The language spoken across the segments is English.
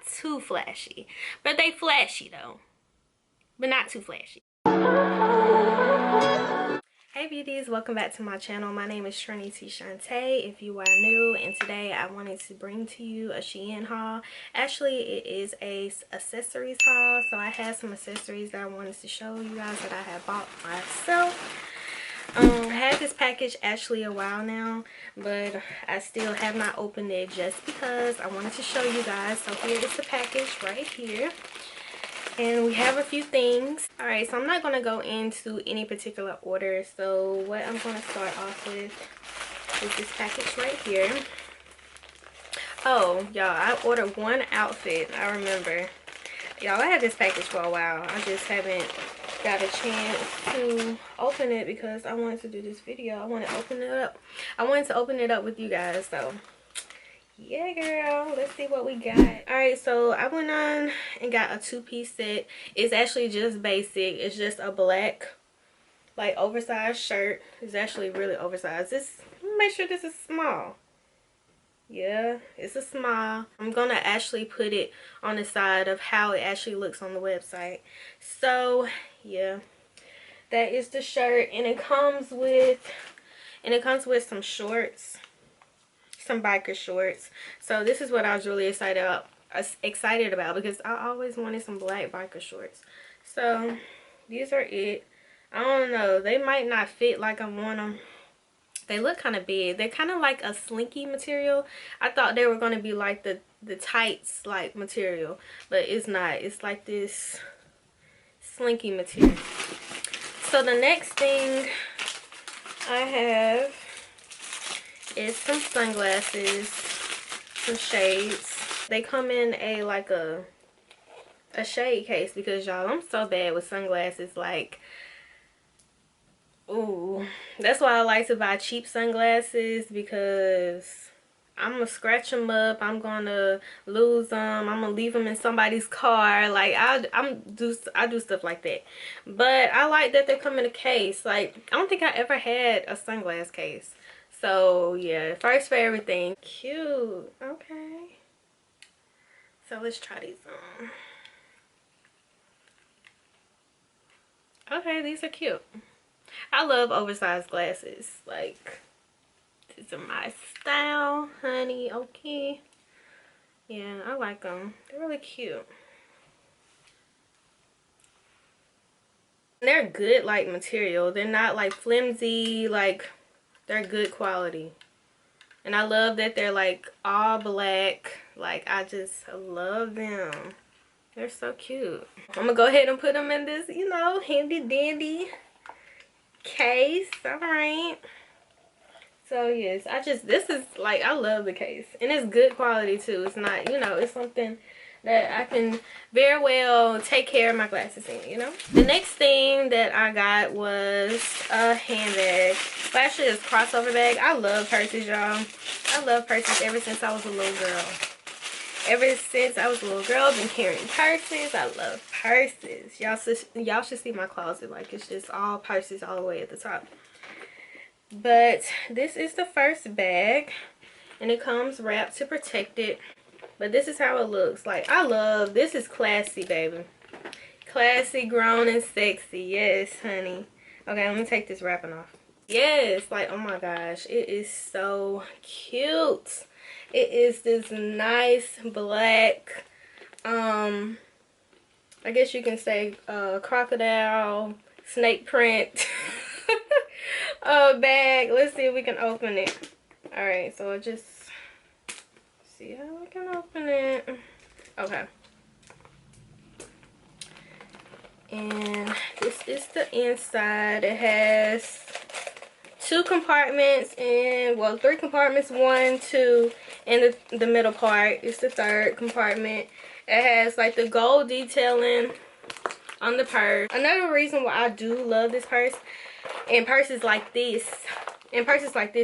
not too flashy, but they flashy though, but not too flashy. Hey beauties, welcome back to my channel. My name is Trendy if you are new, and today I wanted to bring to you a Shein haul. Actually, it is a accessories haul, so I have some accessories that I wanted to show you guys that I have bought myself. I had this package actually a while now, but I still have not opened it just because I wanted to show you guys. So here is the package right here, and we have a few things. All right, so I'm not going to go into any particular order. So what I'm going to start off with is this package right here. Oh y'all, I ordered one outfit. I remember, y'all, I had this package for a while. I just haven't got a chance to open it because I wanted to do this video. I wanted to open it up. I wanted to open it up with you guys. So yeah, girl, let's see what we got. All right, so I went on and got a two-piece set. It's actually just basic. It's just a black, like, oversized shirt. It's actually really oversized. This, make sure this is small. Yeah, it's a small. I'm gonna actually put it on the side of how it actually looks on the website. So yeah, that is the shirt, and it comes with some shorts, some biker shorts. So this is what I was really excited about because I always wanted some black biker shorts. So these are it. I don't know, they might not fit like I want them. They look kind of big. They're kind of like a slinky material. I thought they were going to be like the tights like material, but it's not. It's like this slinky material. So the next thing I have is some sunglasses, some shades. They come in a shade case because y'all, I'm so bad with sunglasses. Like, ooh, that's why I like to buy cheap sunglasses, because I'm gonna scratch them up, I'm gonna lose them, I'm gonna leave them in somebody's car. Like, I do stuff like that. But I like that they come in a case. Like, I don't think I ever had a sunglass case. So yeah, first for everything. Cute. Okay, so let's try these on. Okay, these are cute. I love oversized glasses. Like, these are my style, honey. Okay, yeah, I like them. They're really cute. They're good, like, material. They're not like flimsy. Like, they're good quality, and I love that they're like all black. Like, I just love them. They're so cute. I'm gonna go ahead and put them in this, you know, handy dandy case. All right, so yes, this is like, I love the case, and it's good quality too. It's not, you know, it's something that I can very well take care of my glasses in, you know. The next thing that I got was a handbag. Well, actually, it's a crossover bag. I love purses, y'all. I love purses ever since I was a little girl. Ever since I was a little girl, I've been carrying purses. I love purses. Y'all should see my closet. Like, it's just all purses all the way at the top. But this is the first bag, and it comes wrapped to protect it. But this is how it looks. Like, I love, this is classy, baby. Classy, grown, and sexy. Yes, honey. Okay, let me take this wrapping off. Yes, like, oh my gosh, it is so cute. It is this nice black, I guess you can say crocodile, snake print bag. Let's see if we can open it. All right, so I just see how I can open it. Okay, and this is the inside. It has two compartments, and well, three compartments, 1, 2, and the middle part is the third compartment. It has like the gold detailing on the purse. Another reason why I do love this purse and purses like this,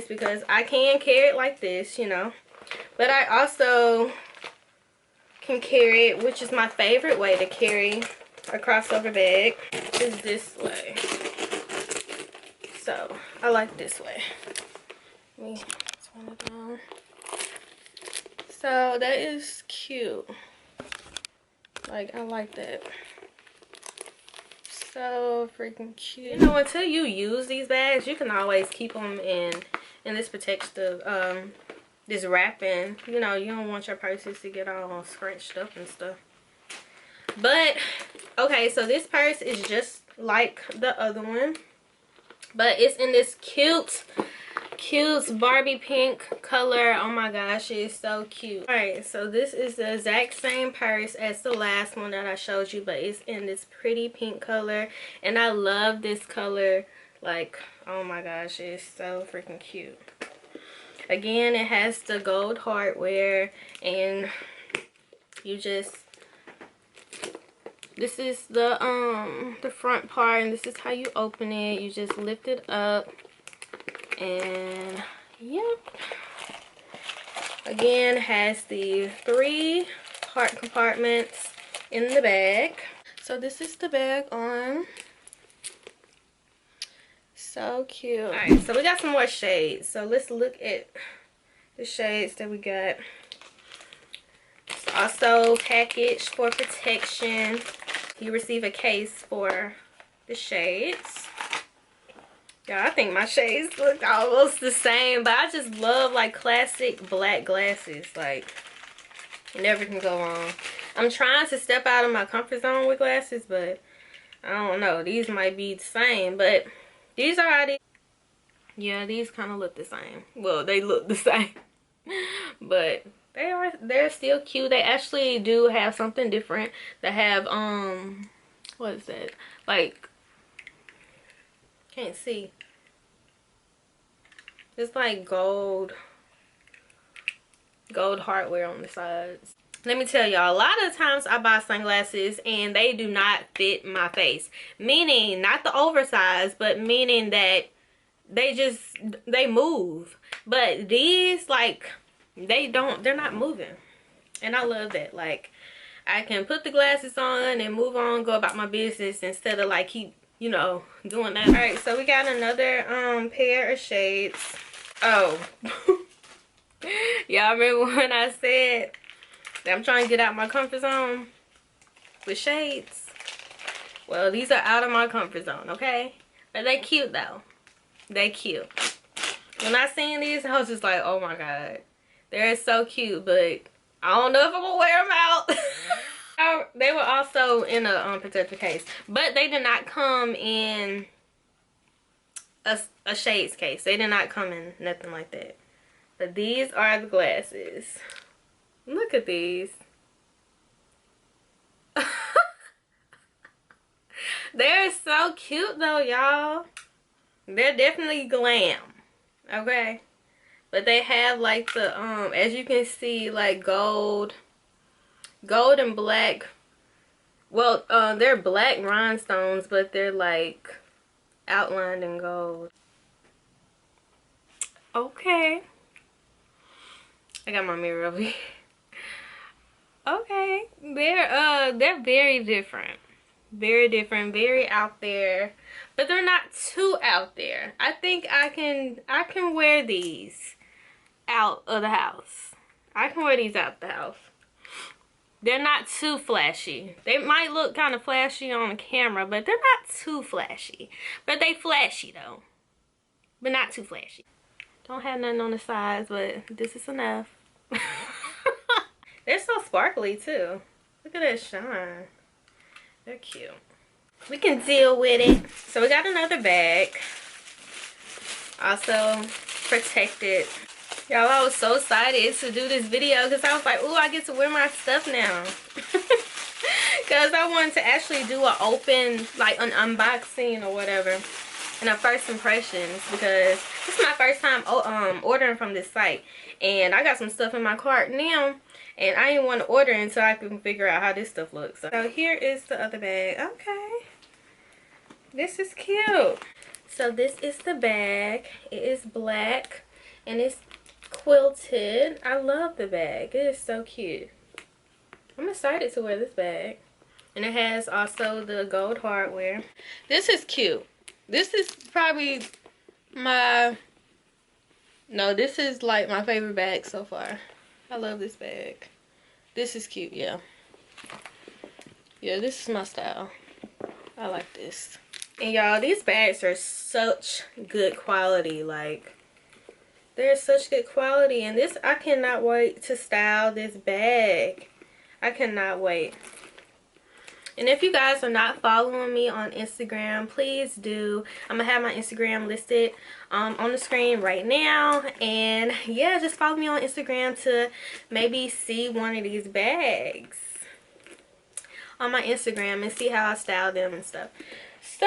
because I can carry it like this, you know, but I also can carry it, which is my favorite way to carry a crossover bag, is this way. So I like this way. Let me turn it down. So that is cute. Like, I like that. So freaking cute. You know, until you use these bags, you can always keep them in this protective this wrapping. You know, you don't want your purses to get all scratched up and stuff. But okay, so this purse is just like the other one, but it's in this cute Barbie pink color. Oh my gosh, it's so cute. All right, so this is the exact same purse as the last one that I showed you, but it's in this pretty pink color, and I love this color. Like, oh my gosh, it's so freaking cute. Again, it has the gold hardware, and you just, this is the front part, and this is how you open it. You just lift it up, and yep. Again, has the 3 heart compartments in the bag. So this is the bag on. So cute. All right, so we got some more shades. So let's look at the shades that we got. It's also packaged for protection. You receive a case for the shades. Yeah, I think my shades look almost the same, but I just love like classic black glasses. Like, you never can go wrong. I'm trying to step out of my comfort zone with glasses, but I don't know. These might be the same, but these are already, yeah, these kind of look the same. Well, they look the same, but they're still cute. They actually do have something different. They have what is that? Like, can't see. It's like gold hardware on the sides. Let me tell y'all, a lot of times I buy sunglasses and they do not fit my face. Meaning, not the oversized, but meaning that they move. But these, like, they're not moving. And I love that. Like, I can put the glasses on and move on, go about my business instead of like keep, you know, doing that. All right, so we got another pair of shades. Oh. Y'all remember when I said that I'm trying to get out my comfort zone with shades? Well, these are out of my comfort zone, okay? But they cute though. They cute. When I seen these, I was just like, oh my god. They're so cute, but I don't know if I'm gonna wear them out. They were also in a protective case, but they did not come in a shades case. They did not come in nothing like that. But these are the glasses. Look at these. They're so cute though, y'all. They're definitely glam. Okay. But they have like the as you can see, like gold and black. Well, they're black rhinestones, but they're like outlined in gold. Okay. I got my mirror over here. Okay. They're very different. Very different, very out there. But they're not too out there. I think I can wear these out of the house. I can wear these out the house. They're not too flashy. They might look kind of flashy on the camera, but they're not too flashy. But they flashy though. But not too flashy. Don't have nothing on the sides, but this is enough. They're so sparkly too. Look at that shine. They're cute. We can deal with it. So we got another bag. Also protected. Y'all, I was so excited to do this video because I was like, ooh, I get to wear my stuff now. Because I wanted to actually do an open, like an unboxing or whatever. And a first impressions, because this is my first time ordering from this site. And I got some stuff in my cart now. And I didn't want to order until I can figure out how this stuff looks. So here is the other bag. Okay. This is cute. So this is the bag. It is black. And it's quilted. I love the bag. It is so cute. I'm excited to wear this bag. And it has also the gold hardware. This is cute. This is probably my... No, this is like my favorite bag so far. I love this bag. This is cute, yeah. Yeah, this is my style. I like this. And y'all, these bags are such good quality. Like, they're such good quality. And this, I cannot wait to style this bag. I cannot wait. And if you guys are not following me on Instagram, please do. I'm gonna have my Instagram listed on the screen right now. And yeah, just follow me on Instagram to maybe see one of these bags on my Instagram and see how I style them and stuff. So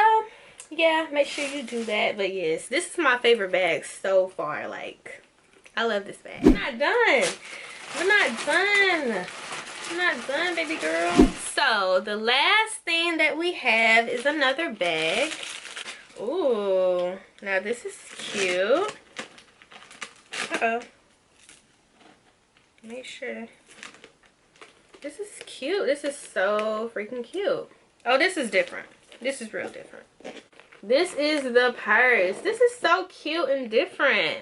yeah, make sure you do that. But yes, this is my favorite bag so far. Like, I love this bag. I'm not done. We're not done. I'm not done, baby girl. So the last thing that we have is another bag. Ooh, now this is cute. Uh-oh. Make sure. This is cute. This is so freaking cute. Oh, this is different. This is real different. This is the purse. This is so cute and different.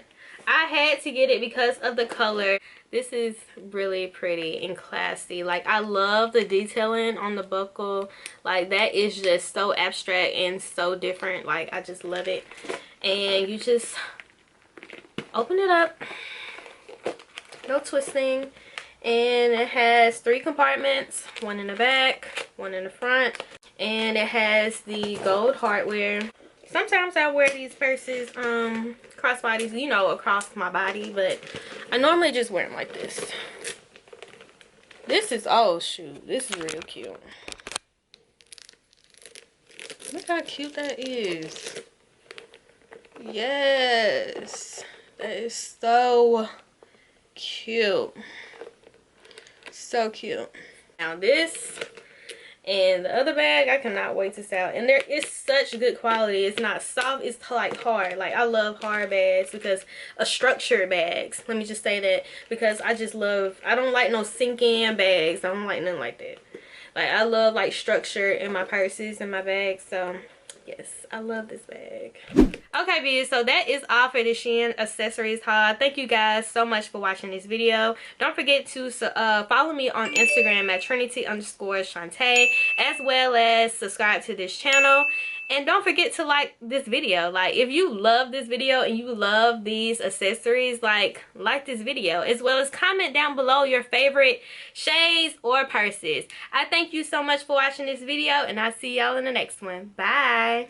I had to get it because of the color. This is really pretty and classy. Like, I love the detailing on the buckle. Like, that is just so abstract and so different. Like, I just love it. And you just open it up. No twisting. And it has 3 compartments. One in the back, one in the front. And it has the gold hardware. Sometimes I wear these purses, crossbodies, you know, across my body, but I normally just wear them like this. This is, oh shoot, this is real cute. Look how cute that is. Yes, that is so cute. So cute. Now this and the other bag, I cannot wait to style. And there is such good quality. It's not soft, it's like hard. Like, I love hard bags because structured bags. Let me just say that, because I just love, I don't like no sink in bags. I don't like nothing like that. Like, I love like structure in my purses and my bags. So yes, I love this bag. Okay, beauty, so that is all for the Shein accessories haul. Thank you guys so much for watching this video. Don't forget to follow me on Instagram at Trinity_Shantae, as well as subscribe to this channel. And don't forget to like this video. Like, if you love this video and you love these accessories, like this video, as well as comment down below your favorite shades or purses. I thank you so much for watching this video, and I'll see y'all in the next one. Bye.